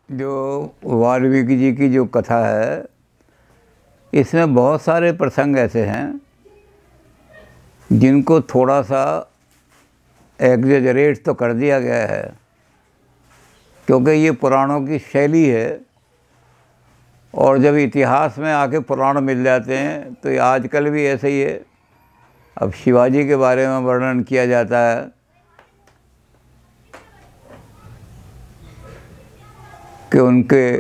जो वाल्मीकि जी की जो कथा है, इसमें बहुत सारे प्रसंग ऐसे हैं जिनको थोड़ा सा एग्जेजरेट तो कर दिया गया है, क्योंकि ये पुराणों की शैली है। और जब इतिहास में आके पुराण मिल जाते हैं तो ये आजकल भी ऐसे ही है। अब शिवाजी के बारे में वर्णन किया जाता है कि उनके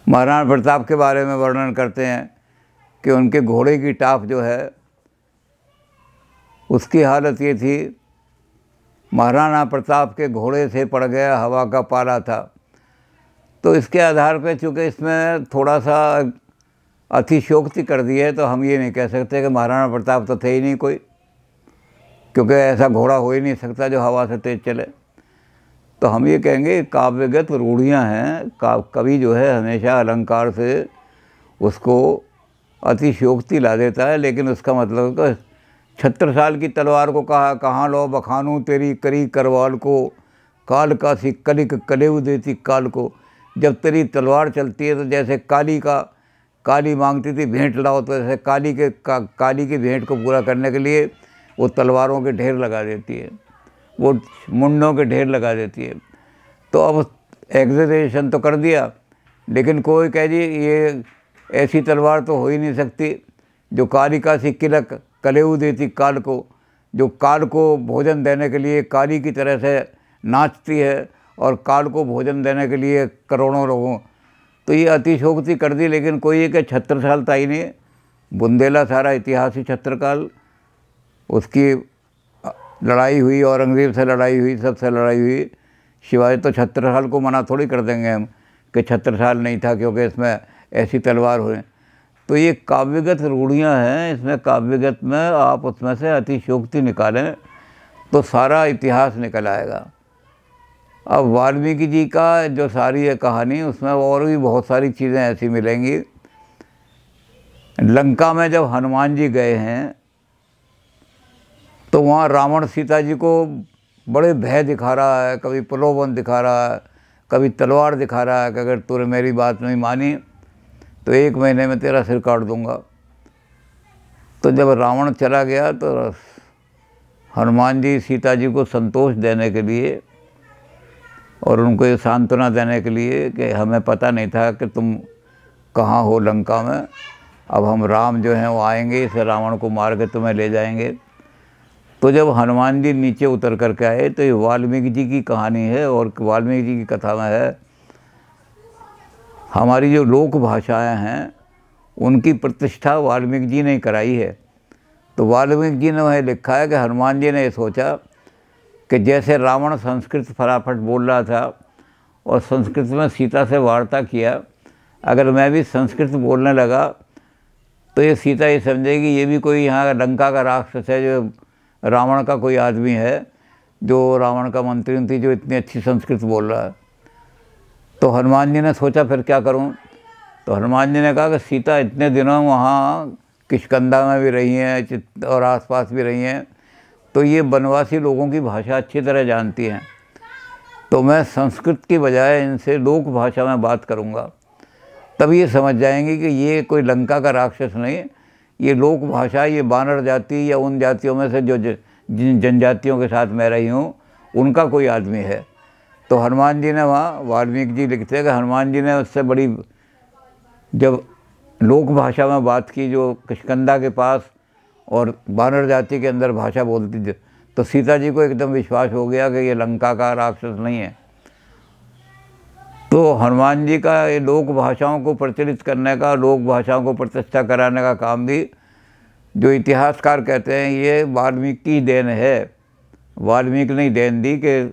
महाराणा प्रताप के बारे में वर्णन करते हैं कि उनके घोड़े की टाप जो है उसकी हालत ये थी, महाराणा प्रताप के घोड़े से पड़ गया हवा का पाला था। तो इसके आधार पे चूँकि इसमें थोड़ा सा अतिशयोक्ति कर दी है, तो हम ये नहीं कह सकते कि महाराणा प्रताप तो थे ही नहीं कोई, क्योंकि ऐसा घोड़ा हो ही नहीं सकता जो हवा से तेज चले। तो हम ये कहेंगे काव्यगत रूढ़ियाँ हैं। कवि जो है हमेशा अलंकार से उसको अतिशयोक्ति ला देता है, लेकिन उसका मतलब तो 76 साल की तलवार को कहा, कहाँ लो बखानू तेरी करी करवाल को, काल का सी कलिक कलेव देती काल को। जब तेरी तलवार चलती है तो जैसे काली मांगती थी भेंट लाओ, तो जैसे काली की भेंट को पूरा करने के लिए वो तलवारों के ढेर लगा देती है, वो मुंडों के ढेर लगा देती है। तो अब एग्जैजरेशन तो कर दिया, लेकिन कोई कह जी ये ऐसी तलवार तो हो ही नहीं सकती जो काली का सी किलक कलेऊ देती काल को, जो काल को भोजन देने के लिए काली की तरह से नाचती है और काल को भोजन देने के लिए करोड़ों लोगों। तो ये अतिशयोक्ति कर दी, लेकिन कोई ये कि 76 साल था ही नहीं। बुंदेला सारा इतिहास ही 76 काल, उसकी लड़ाई हुई, औरंगज़ेब से लड़ाई हुई, सबसे लड़ाई हुई। शिवाजी तो 76 साल को मना थोड़ी कर देंगे हम कि 76 साल नहीं था क्योंकि इसमें ऐसी तलवार हुई। तो ये काव्यगत रूढ़ियाँ हैं, इसमें काव्यगत में आप उसमें से अतिशयोक्ति निकालें तो सारा इतिहास निकल आएगा। अब वाल्मीकि जी का जो सारी है कहानी, उसमें और भी बहुत सारी चीज़ें ऐसी मिलेंगी। लंका में जब हनुमान जी गए हैं तो वहाँ रावण सीता जी को बड़े भय दिखा रहा है, कभी प्रलोभन दिखा रहा है, कभी तलवार दिखा रहा है कि अगर तूने मेरी बात नहीं मानी तो 1 महीने में तेरा सिर काट दूंगा। तो जब रावण चला गया तो हनुमान जी सीता जी को संतोष देने के लिए और उनको ये सांत्वना देने के लिए कि हमें पता नहीं था कि तुम कहाँ हो लंका में, अब हम राम जो हैं वो आएंगे, इस रावण को मार के तुम्हें ले जाएंगे। तो जब हनुमान जी नीचे उतर करके आए तो ये वाल्मीकि जी की कहानी है और वाल्मीकि जी की कथा में है। हमारी जो लोक भाषाएं हैं उनकी प्रतिष्ठा वाल्मीकि जी ने कराई है। तो वाल्मीकि जी ने वह लिखा है कि हनुमान जी ने ये सोचा कि जैसे रावण संस्कृत फटाफट बोल रहा था और संस्कृत में सीता से वार्ता किया, अगर मैं भी संस्कृत बोलने लगा तो ये सीता ये समझेगी ये भी कोई यहाँ लंका का राक्षस है, जो रावण का कोई आदमी है, जो रावण का मंत्री थी, जो इतनी अच्छी संस्कृत बोल रहा है। तो हनुमान जी ने सोचा फिर क्या करूं? तो हनुमान जी ने कहा कि सीता इतने दिनों वहाँ किष्किंधा में भी रही हैं और आसपास भी रही हैं, तो ये वनवासी लोगों की भाषा अच्छी तरह जानती हैं। तो मैं संस्कृत की बजाय इनसे लोक भाषा में बात करूँगा, तब ये समझ जाएंगे कि ये कोई लंका का राक्षस नहीं, ये लोक भाषा, ये बानर जाति या उन जातियों में से जो जिन जनजातियों के साथ मैं रही हूँ उनका कोई आदमी है। तो हनुमान जी ने वहाँ, वाल्मीकि जी लिखते हैं कि हनुमान जी ने उससे बड़ी जब लोक भाषा में बात की, जो किष्किंधा के पास और बानर जाति के अंदर भाषा बोलती थी, तो सीता जी को एकदम विश्वास हो गया कि ये लंका का राक्षस नहीं है। तो हनुमान जी का ये लोक भाषाओं को प्रचलित करने का, लोक भाषाओं को प्रतिष्ठा कराने का काम भी, जो इतिहासकार कहते हैं, ये वाल्मीकि की देन है। वाल्मीकि ने देन दी कि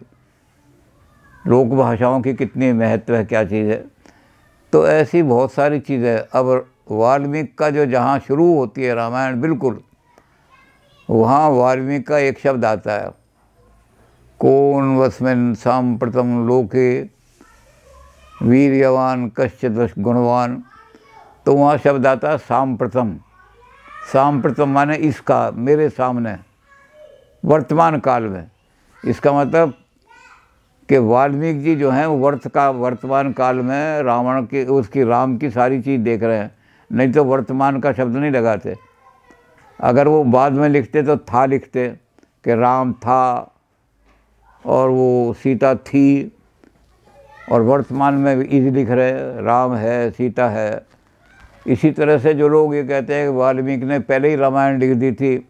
लोक भाषाओं की कितनी महत्व है, क्या चीज़ है। तो ऐसी बहुत सारी चीज़ें। अब वाल्मीकि का जो जहाँ शुरू होती है रामायण, बिल्कुल वहाँ वाल्मीकि का एक शब्द आता है, कौन वस्मिन् सांप्रतम लोके वीर्यवान कश्चित् गुणवान। तो वहाँ शब्द आता है सांप्रतम। सांप्रतम माने इसका, मेरे सामने, वर्तमान काल में। इसका मतलब कि वाल्मीकि जी जो हैं वो वर्तमान काल में रावण की उसकी राम की सारी चीज़ देख रहे हैं, नहीं तो वर्तमान का शब्द नहीं लगाते। अगर वो बाद में लिखते तो था लिखते कि राम था और वो सीता थी, और वर्तमान में भी इजी लिख रहे राम है सीता है। इसी तरह से जो लोग ये कहते हैं कि वाल्मीकि ने पहले ही रामायण लिख दी थी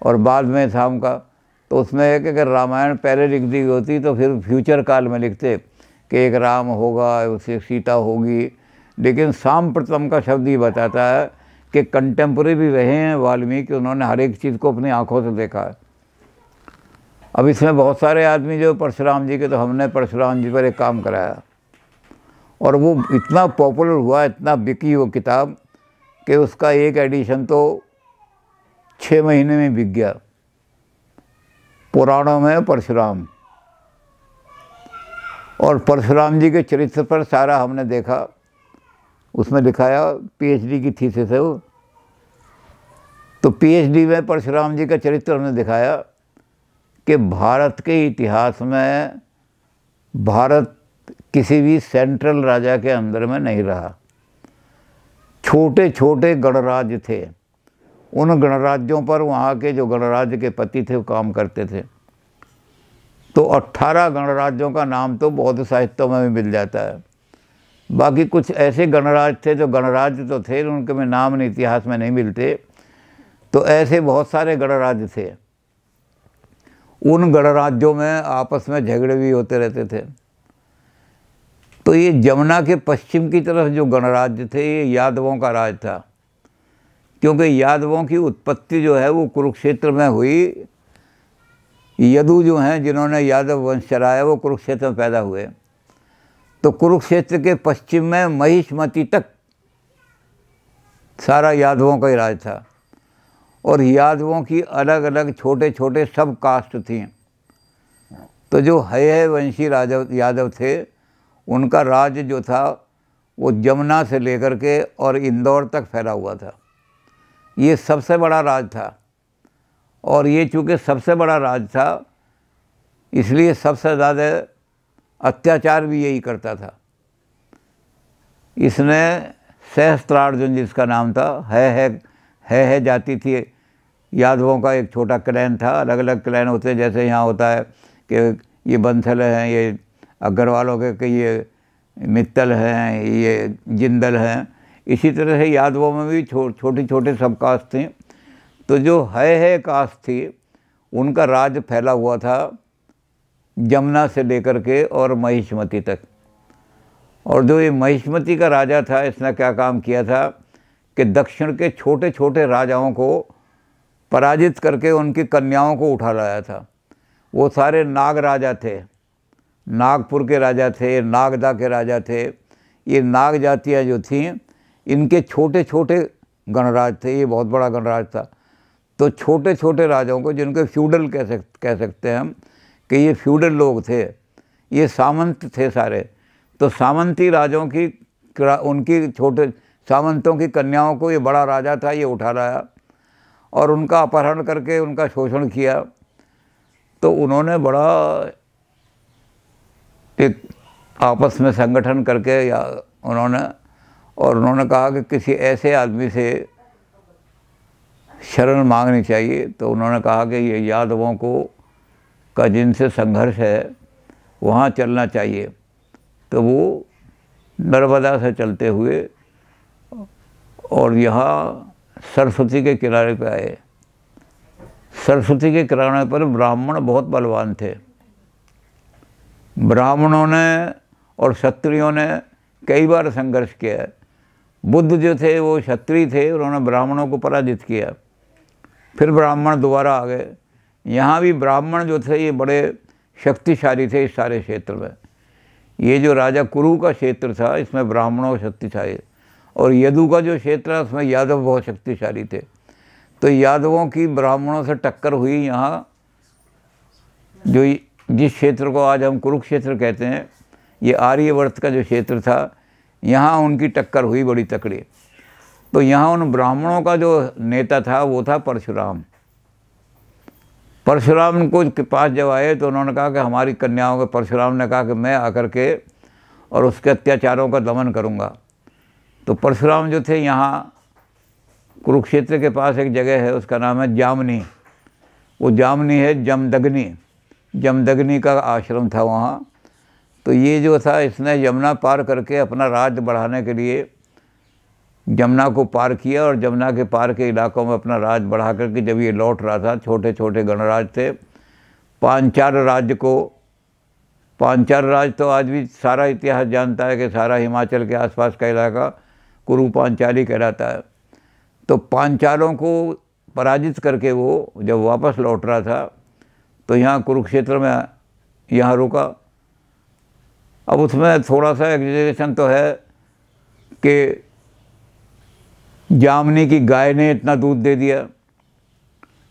और बाद में था उनका, तो उसमें है कि अगर रामायण पहले लिख दी होती तो फिर फ्यूचर काल में लिखते कि एक राम होगा, उसे सीता होगी। लेकिन सांप्रतम का शब्द ये बताता है कि कंटेम्प्रेरी रहे हैं वाल्मीकि, उन्होंने हर एक चीज़ को अपनी आँखों से देखा है। अब इसमें बहुत सारे आदमी जो परशुराम जी के, तो हमने परशुराम जी पर एक काम कराया और वो इतना पॉपुलर हुआ, इतना बिकी वो किताब कि उसका एक एडिशन तो 6 महीने में बिक गया। पुराणों में परशुराम और परशुराम जी के चरित्र पर सारा हमने देखा, उसमें दिखाया, पीएचडी की थीसिस है वो। तो पीएचडी में परशुराम जी का चरित्र हमने दिखाया कि भारत के इतिहास में भारत किसी भी सेंट्रल राजा के अंदर में नहीं रहा। छोटे छोटे गणराज्य थे, उन गणराज्यों पर वहाँ के जो गणराज्य के पति थे वो काम करते थे। तो 18 गणराज्यों का नाम तो बौद्ध साहित्यों में भी मिल जाता है। बाकी कुछ ऐसे गणराज्य थे जो गणराज्य तो थे, उनके में नाम इतिहास में नहीं मिलते। तो ऐसे बहुत सारे गणराज्य थे, उन गणराज्यों में आपस में झगड़े भी होते रहते थे। तो ये जमुना के पश्चिम की तरफ जो गणराज्य थे ये यादवों का राज था, क्योंकि यादवों की उत्पत्ति जो है वो कुरुक्षेत्र में हुई। यदु जो हैं जिन्होंने यादव वंश चलाया वो कुरुक्षेत्र में पैदा हुए। तो कुरुक्षेत्र के पश्चिम में महिष्मती तक सारा यादवों का ही राज था और यादवों की अलग अलग छोटे छोटे सब कास्ट थी। तो जो है वंशी यादव थे उनका राज्य जो था वो जमुना से लेकर के और इंदौर तक फैला हुआ था। ये सबसे बड़ा राज था और ये चूँकि सबसे बड़ा राज था इसलिए सबसे ज़्यादा अत्याचार भी यही करता था। इसने सहस्त्रार्जुन जिसका नाम था, है जाति थी यादवों का, एक छोटा क्लैन था। अलग अलग क्लैन होते हैं, जैसे यहाँ होता है कि ये बंसल हैं, ये अग्रवालों के कि ये मित्तल हैं, ये जिंदल हैं। इसी तरह से यादवों में भी छोटी छोटे सब कास्ट थी। तो जो है कास्ट थी उनका राज फैला हुआ था जमुना से लेकर के और महिष्मती तक। और जो ये महिष्मती का राजा था इसने क्या काम किया था कि दक्षिण के छोटे छोटे राजाओं को पराजित करके उनकी कन्याओं को उठा लाया था। वो सारे नाग राजा थे, नागपुर के राजा थे, नागदा के राजा थे। ये नाग जातियाँ जो थीं इनके छोटे छोटे गणराज थे, ये बहुत बड़ा गणराज था। तो छोटे छोटे राजाओं को, जिनको फ्यूडल कह सकते हैं हम, कि ये फ्यूडल लोग थे, ये सामंत थे सारे। तो सामंती राजाओं की उनकी छोटे सामंतों की कन्याओं को ये बड़ा राजा था ये उठा लाया और उनका अपहरण करके उनका शोषण किया। तो उन्होंने बड़ा एक आपस में संगठन करके उन्होंने कहा कि किसी ऐसे आदमी से शरण मांगनी चाहिए। तो उन्होंने कहा कि ये यादवों का जिनसे संघर्ष है वहाँ चलना चाहिए। तो वो नर्मदा से चलते हुए और यहाँ सरस्वती के किनारे पे आए। सरस्वती के किनारे पर ब्राह्मण बहुत बलवान थे। ब्राह्मणों ने और क्षत्रियों ने कई बार संघर्ष किया है। बुद्ध जो थे वो क्षत्रिय थे, उन्होंने ब्राह्मणों को पराजित किया। फिर ब्राह्मण दोबारा आ गए। यहाँ भी ब्राह्मण जो थे ये बड़े शक्तिशाली थे इस सारे क्षेत्र में। ये जो राजा कुरु का क्षेत्र था इसमें ब्राह्मणों शक्तिशाली, और यदु का जो क्षेत्र है उसमें यादव बहुत शक्तिशाली थे। तो यादवों की ब्राह्मणों से टक्कर हुई यहाँ, जो जिस क्षेत्र को आज हम कुरुक्षेत्र कहते हैं, ये आर्यवर्त का जो क्षेत्र था, यहाँ उनकी टक्कर हुई बड़ी तकड़ी। तो यहाँ उन ब्राह्मणों का जो नेता था वो था परशुराम। परशुराम को के पास जब आए तो उन्होंने कहा कि हमारी कन्याओं के, परशुराम ने कहा कि मैं आकर के और उसके अत्याचारों का दमन करूँगा। तो परशुराम जो थे, यहाँ कुरुक्षेत्र के पास एक जगह है, उसका नाम है जामनी। वो जामनी है जमदग्नि, जमदग्नि का आश्रम था वहाँ। तो ये जो था, इसने यमुना पार करके अपना राज्य बढ़ाने के लिए यमुना को पार किया और यमुना के पार के इलाकों में अपना राज बढ़ा करके जब ये लौट रहा था, छोटे छोटे गणराज थे, पांचाल राज्य को, पांचाल राज तो आज भी सारा इतिहास जानता है कि सारा हिमाचल के आसपास का इलाका कुरु पांचाली कहलाता है। तो पांचालों को पराजित करके वो जब वापस लौट रहा था तो यहाँ कुरुक्षेत्र में यहाँ रुका। अब उसमें थोड़ा सा एग्जेजरेशन तो है कि जामनी की गाय ने इतना दूध दे दिया,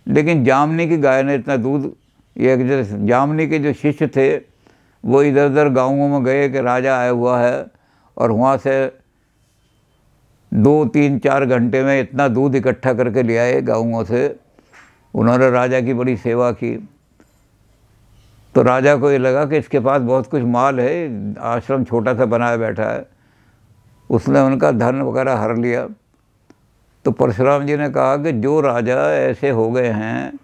लेकिन जामनी की गाय ने इतना दूध, ये एग्जेजरेशन। जामनी के जो शिष्य थे वो इधर उधर गाँवों में गए कि राजा आया हुआ है, और वहाँ से 2-3-4 घंटे में इतना दूध इकट्ठा करके ले आए गाँवों से। उन्होंने राजा की बड़ी सेवा की। तो राजा को ये लगा कि इसके पास बहुत कुछ माल है, आश्रम छोटा सा बनाया बैठा है। उसने उनका धन वगैरह हर लिया। तो परशुराम जी ने कहा कि जो राजा ऐसे हो गए हैं,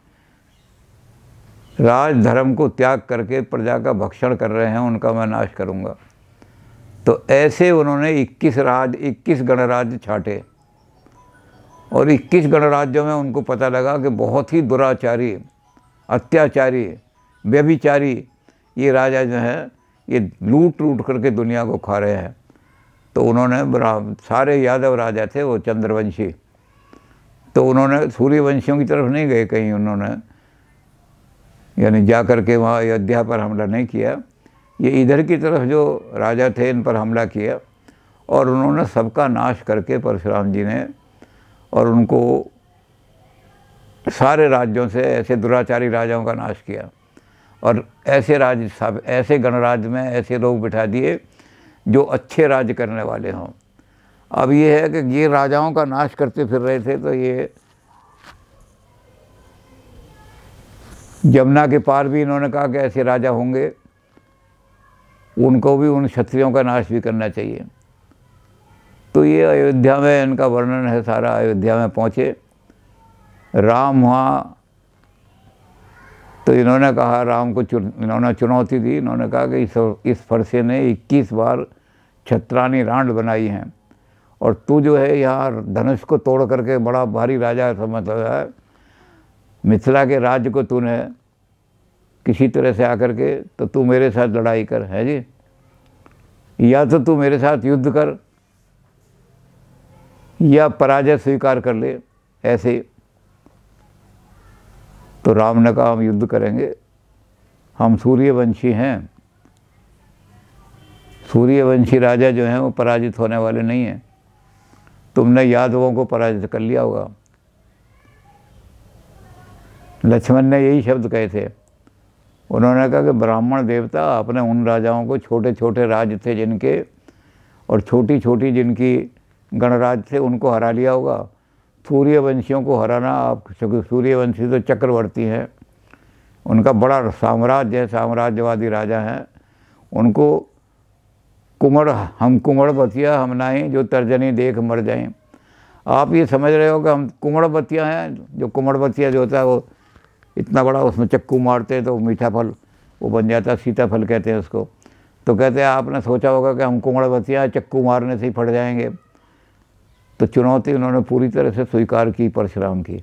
राज धर्म को त्याग करके प्रजा का भक्षण कर रहे हैं, उनका मैं नाश करूंगा। तो ऐसे उन्होंने 21 गणराज्य छाटे, और 21 गणराज्यों में उनको पता लगा कि बहुत ही दुराचारी, अत्याचारी, व्यभिचारी ये राजा जो हैं, ये लूट लूट करके दुनिया को खा रहे हैं। तो उन्होंने, सारे यादव राजा थे वो चंद्रवंशी, तो उन्होंने सूर्यवंशियों की तरफ नहीं गए कहीं, उन्होंने यानी जा कर के वहाँ अयोध्या पर हमला नहीं किया। ये इधर की तरफ जो राजा थे इन पर हमला किया, और उन्होंने सबका नाश करके परशुराम जी ने, और उनको सारे राज्यों से ऐसे दुराचारी राजाओं का नाश किया, और ऐसे राज्य सब, ऐसे गणराज्य में ऐसे लोग बिठा दिए जो अच्छे राज्य करने वाले हों। अब ये है कि ये राजाओं का नाश करते फिर रहे थे, तो ये यमुना के पार भी इन्होंने कहा कि ऐसे राजा होंगे, उनको भी, उन क्षत्रियों का नाश भी करना चाहिए। तो ये अयोध्या में इनका वर्णन है सारा। अयोध्या में पहुँचे राम वहाँ, तो इन्होंने कहा, राम को इन्होंने चुनौती दी। इन्होंने कहा कि इस फरसे ने 21 बार छत्रानी रांड बनाई हैं, और तू जो है यहाँ धनुष को तोड़ करके बड़ा भारी राजा समझ रहा है, मिथिला के राज्य को तूने किसी तरह से आकर के, तो तू मेरे साथ लड़ाई कर, है जी, या तो तू मेरे साथ युद्ध कर या पराजय स्वीकार कर ले, ऐसे। तो राम ने कहा हम युद्ध करेंगे, हम सूर्यवंशी हैं, सूर्यवंशी राजा जो हैं वो पराजित होने वाले नहीं हैं। तुमने यादवों को पराजित कर लिया होगा। लक्ष्मण ने यही शब्द कहे थे। उन्होंने कहा कि ब्राह्मण देवता, आपने उन राजाओं को, छोटे छोटे राज्य थे जिनके, और छोटी छोटी जिनकी गणराज थे, उनको हरा लिया होगा। सूर्यवंशियों को हराना, आप सूर्यवंशी तो चक्रवर्ती हैं, उनका बड़ा साम्राज्य है, साम्राज्यवादी राजा हैं, उनको हम कुमड़ बतिया हम नाई, जो तर्जनी देख मर जाएं। आप ये समझ रहे हो कि हम कुमड़ बतिया हैं, जो कुमड़ बतिया जो होता है वो इतना बड़ा, उसमें चक्कू मारते हैं तो मीठा फल वो बन जाता है, सीताफल कहते हैं उसको। तो कहते हैं आपने सोचा होगा कि हम कुमड़ बतिया चक्कू मारने से ही फट जाएंगे। तो चुनौती उन्होंने पूरी तरह से स्वीकार की परशुराम की,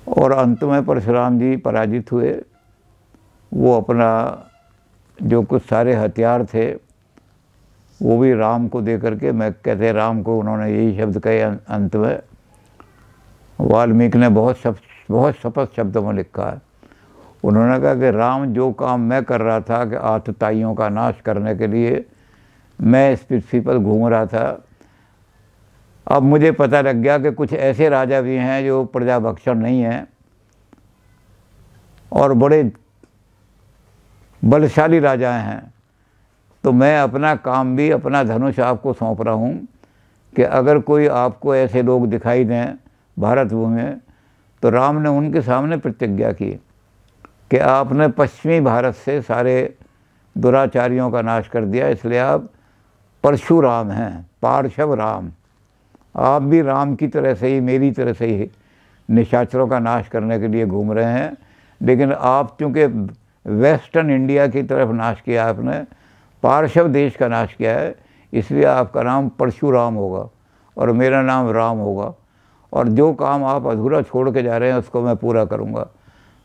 और अंत में परशुराम जी पराजित हुए। वो अपना जो कुछ सारे हथियार थे वो भी राम को दे करके, मैं कहते हैं राम को उन्होंने यही शब्द कहे अंत में। वाल्मीकि ने बहुत स्पष्ट शब्दों में लिखा है। उन्होंने कहा कि राम, जो काम मैं कर रहा था कि आतताइयों का नाश करने के लिए मैं इस पृथ्वी पर घूम रहा था, अब मुझे पता लग गया कि कुछ ऐसे राजा भी हैं जो प्रजा भक्षण नहीं हैं और बड़े बलशाली राजा हैं। तो मैं अपना काम भी, अपना धनुष आपको सौंप रहा हूँ कि अगर कोई आपको ऐसे लोग दिखाई दें भारत भूमि में, तो राम ने उनके सामने प्रतिज्ञा की कि आपने पश्चिमी भारत से सारे दुराचारियों का नाश कर दिया, इसलिए आप परशुराम हैं, पार्श्व राम। आप भी राम की तरह से ही, मेरी तरह से ही निशाचरों का नाश करने के लिए घूम रहे हैं, लेकिन आप चूँकि वेस्टर्न इंडिया की तरफ नाश किया, आपने पार्श्व देश का नाश किया है, इसलिए आपका नाम परशुराम होगा और मेरा नाम राम होगा, और जो काम आप अधूरा छोड़ के जा रहे हैं उसको मैं पूरा करूँगा।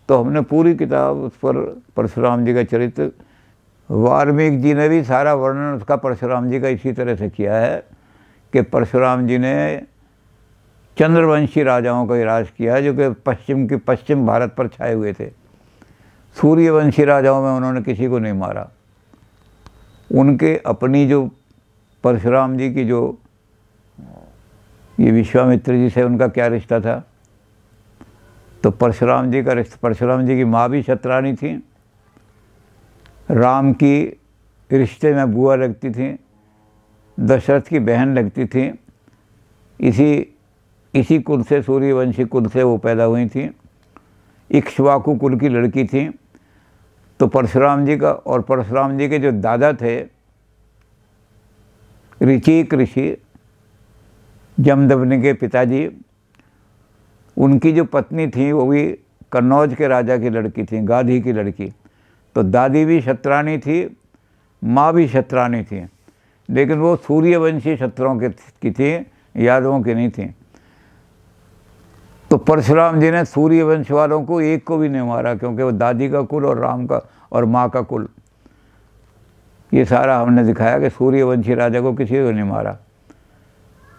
तो हमने पूरी किताब उस पर परशुराम जी का चरित्र, वाल्मीकि जी ने भी सारा वर्णन उसका परशुराम जी का इसी तरह से किया है कि परशुराम जी ने चंद्रवंशी राजाओं का राज किया जो कि पश्चिम भारत पर छाए हुए थे। सूर्यवंशी राजाओं में उन्होंने किसी को नहीं मारा। उनके अपनी जो परशुराम जी की जो ये विश्वामित्र जी से उनका क्या रिश्ता था, तो परशुराम जी का रिश्ता, परशुराम जी की माँ भी क्षत्राणी थी, राम की रिश्ते में बुआ लगती थी, दशरथ की बहन लगती थी। इसी कुल से, सूर्यवंशी कुल से वो पैदा हुई थी, इक्ष्वाकु कुल की लड़की थी। तो परशुराम जी का, और परशुराम जी के जो दादा थे ऋचिक ऋषि, जमदग्नि के पिताजी, उनकी जो पत्नी थी वो भी कन्नौज के राजा की लड़की थी, गाधी की लड़की। तो दादी भी क्षत्राणी थी, माँ भी क्षत्राणी थी, लेकिन वो सूर्यवंशी क्षत्रों की थी, यादवों की नहीं थी। तो परशुराम जी ने सूर्यवंश वालों को एक को भी नहीं मारा, क्योंकि वो दादी का कुल और राम का और माँ का कुल, ये सारा हमने दिखाया कि सूर्यवंशी राजा को किसी को नहीं मारा।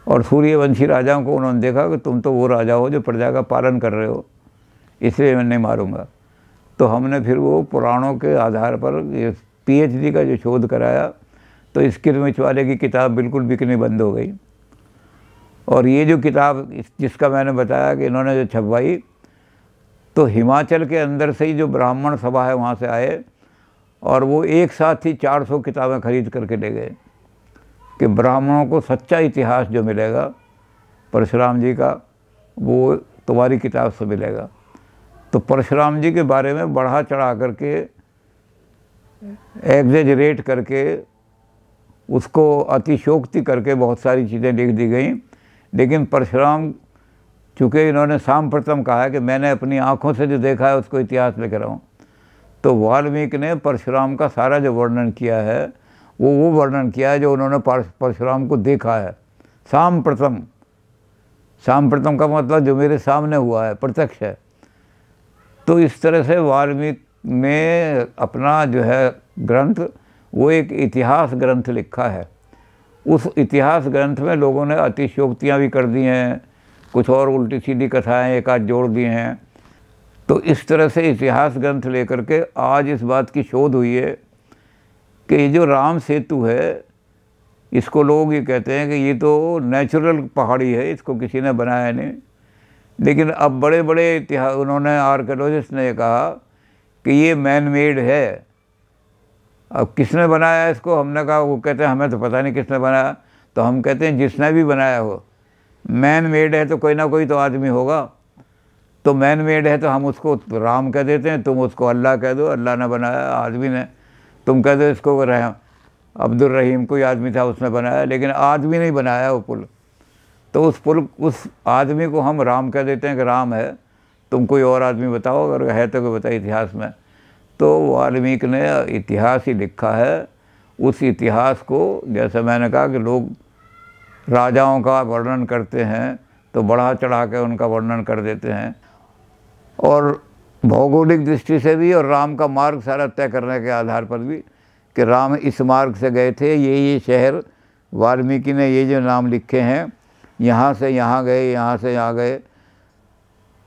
और सूर्यवंशी राजाओं को उन्होंने देखा कि तुम तो वो राजा हो जो प्रजा का पालन कर रहे हो, इसलिए मैं नहीं मारूंगा। तो हमने फिर वो पुराणों के आधार पर ये PhD का जो शोध कराया, तो इस किरमिच वाले की किताब बिल्कुल बिकनी बंद हो गई। और ये जो किताब जिसका मैंने बताया कि इन्होंने जो छपवाई, तो हिमाचल के अंदर से ही जो ब्राह्मण सभा है वहाँ से आए, और वो एक साथ ही 400 किताबें खरीद करके ले गए कि ब्राह्मणों को सच्चा इतिहास जो मिलेगा परशुराम जी का, वो तुम्हारी किताब से मिलेगा। तो परशुराम जी के बारे में बढ़ा चढ़ा करके, एग्जेजरेट करके, उसको अतिशोक्ति करके बहुत सारी चीज़ें लिख दी गई। लेकिन परशुराम, चूँकि इन्होंने सांप्रतम कहा है कि मैंने अपनी आँखों से जो देखा है उसको इतिहास लिख रहा हूँ, तो वाल्मीकि ने परशुराम का सारा जो वर्णन किया है वो वर्णन किया है जो उन्होंने परशुराम को देखा है। सांप्रतम, सांप्रतम का मतलब जो मेरे सामने हुआ है, प्रत्यक्ष है। तो इस तरह से वाल्मीकि ने अपना जो है ग्रंथ, वो एक इतिहास ग्रंथ लिखा है। उस इतिहास ग्रंथ में लोगों ने अतिशयोक्तियाँ भी कर दी हैं, कुछ और उल्टी सीधी कथाएँ एक आध जोड़ दी हैं। तो इस तरह से इतिहास ग्रंथ लेकर के आज इस बात की शोध हुई है कि ये जो राम सेतु है, इसको लोग ये कहते हैं कि ये तो नेचुरल पहाड़ी है, इसको किसी ने बनाया नहीं। लेकिन अब बड़े बड़े इतिहास, उन्होंने आर्कियोलॉजिस्ट ने कहा कि ये मैन मेड है। अब किसने बनाया इसको, हमने कहा, वो कहते हैं हमें तो पता नहीं किसने बनाया। तो हम कहते हैं जिसने भी बनाया हो, मैन मेड है तो कोई ना कोई तो आदमी होगा। तो मैन मेड है तो हम उसको राम कह देते हैं, तुम उसको अल्लाह कह दो, अल्लाह ने बनाया, आदमी ने। तुम कह दो इसको रहम, अब्दुल रहीम कोई आदमी था उसने बनाया, लेकिन आदमी नहीं बनाया वो पुल। तो उस आदमी को हम राम कह देते हैं कि राम है, तुम कोई और आदमी बताओ, अगर है तो कोई बताए इतिहास में। तो वाल्मीकि ने इतिहास ही लिखा है। उस इतिहास को, जैसे मैंने कहा कि लोग राजाओं का वर्णन करते हैं तो बढ़ा चढ़ा के उनका वर्णन कर देते हैं, और भौगोलिक दृष्टि से भी, और राम का मार्ग सारा तय करने के आधार पर भी कि राम इस मार्ग से गए थे, ये शहर वाल्मीकि ने ये जो नाम लिखे हैं, यहाँ से यहाँ गए, यहाँ से यहाँ गए।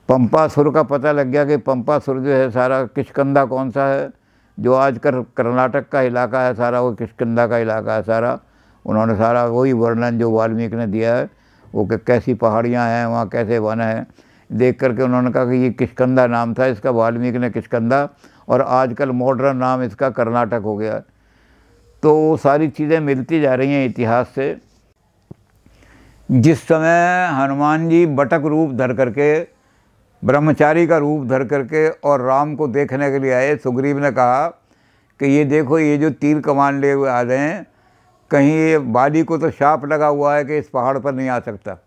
पंपासुर का पता लग गया कि पंपासुर जो है सारा, किष्किंधा कौन सा है, जो आज कर्नाटक का इलाका है सारा, वो किष्किंधा का इलाका है सारा। उन्होंने सारा वही वर्णन जो वाल्मीकि ने दिया है, वो कि कैसी पहाड़ियाँ हैं वहाँ, कैसे वन है, देख करके उन्होंने कहा कि ये किष्किंधा नाम था इसका, वाल्मीकि ने किष्किंधा, और आजकल मॉडर्न नाम इसका कर्नाटक हो गया। तो वो सारी चीज़ें मिलती जा रही हैं इतिहास से। जिस समय हनुमान जी बटक रूप धर करके ब्रह्मचारी का रूप धर करके और राम को देखने के लिए आए। सुग्रीव ने कहा कि ये देखो, ये जो तीर कमान ले हुए आ रहे हैं, कहीं ये बाली को तो शाप लगा हुआ है कि इस पहाड़ पर नहीं आ सकता,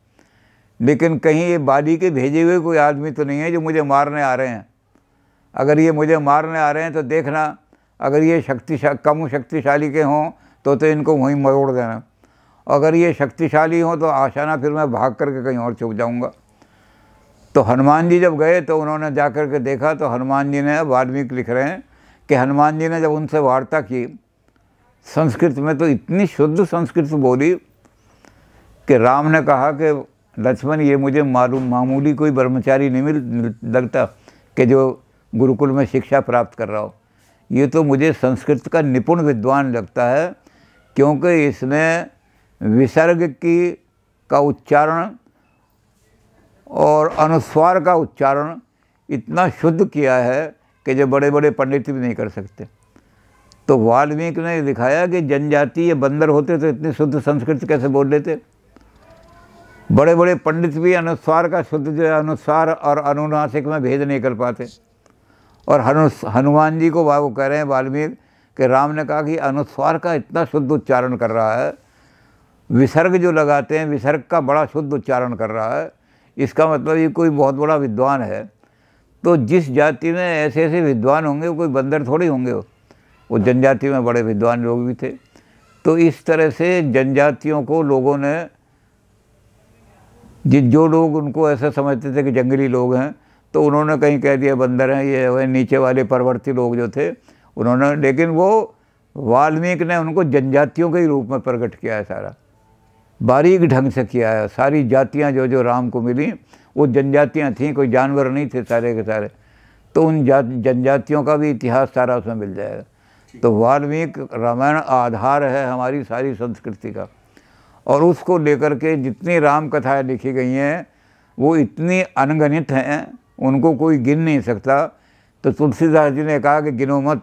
लेकिन कहीं ये बाली के भेजे हुए कोई आदमी तो नहीं है जो मुझे मारने आ रहे हैं। अगर ये मुझे मारने आ रहे हैं तो देखना, अगर ये कम शक्तिशाली के हों तो इनको वहीं मरोड़ देना, अगर ये शक्तिशाली हों तो आशाना फिर मैं भाग करके कहीं और छुप जाऊंगा। तो हनुमान जी जब गए तो उन्होंने जा कर के देखा, तो हनुमान जी ने, वाल्मीकि लिख रहे हैं कि हनुमान जी ने जब उनसे वार्ता की संस्कृत में, तो इतनी शुद्ध संस्कृत बोली कि राम ने कहा कि लक्ष्मण, ये मुझे मामूली कोई ब्रह्मचारी नहीं लगता कि जो गुरुकुल में शिक्षा प्राप्त कर रहा हो, ये तो मुझे संस्कृत का निपुण विद्वान लगता है, क्योंकि इसने विसर्ग का उच्चारण और अनुस्वार का उच्चारण इतना शुद्ध किया है कि जो बड़े बड़े पंडित भी नहीं कर सकते। तो वाल्मीकि ने दिखाया कि जनजातीय बंदर होते तो इतनी शुद्ध संस्कृत कैसे बोल लेते। बड़े बड़े पंडित भी अनुस्वार का शुद्ध जो है, अनुस्वार और अनुनासिक में भेद नहीं कर पाते। और हनुमान जी को वो कह रहे हैं वाल्मीकि कि राम ने कहा कि अनुस्वार का इतना शुद्ध उच्चारण कर रहा है, विसर्ग जो लगाते हैं विसर्ग का बड़ा शुद्ध उच्चारण कर रहा है, इसका मतलब ये कोई बहुत बड़ा विद्वान है। तो जिस जाति में ऐसे ऐसे विद्वान होंगे, वो कोई बंदर थोड़ी होंगे, वो जनजाति में बड़े विद्वान लोग भी थे। तो इस तरह से जनजातियों को लोगों ने, जो लोग उनको ऐसा समझते थे कि जंगली लोग हैं, तो उन्होंने कहीं कह दिया बंदर हैं, ये नीचे वाले परवर्ती लोग जो थे उन्होंने, लेकिन वो वाल्मीकि ने उनको जनजातियों के ही रूप में प्रकट किया है, सारा बारीक ढंग से किया है। सारी जातियां जो जो राम को मिली वो जनजातियां थीं, कोई जानवर नहीं थे सारे के सारे। तो उन जनजातियों का भी इतिहास सारा उसमें मिल जाएगा। तो वाल्मीकि रामायण आधार है हमारी सारी संस्कृति का, और उसको लेकर के जितनी राम कथाएँ लिखी गई हैं वो इतनी अनगणित हैं, उनको कोई गिन नहीं सकता। तो तुलसीदास जी ने कहा कि गिनो मत,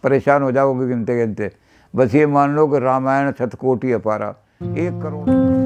परेशान हो जाओगे गिनते गिनते, बस ये मान लो कि रामायण शतकोटि अपारा, 1 करोड़।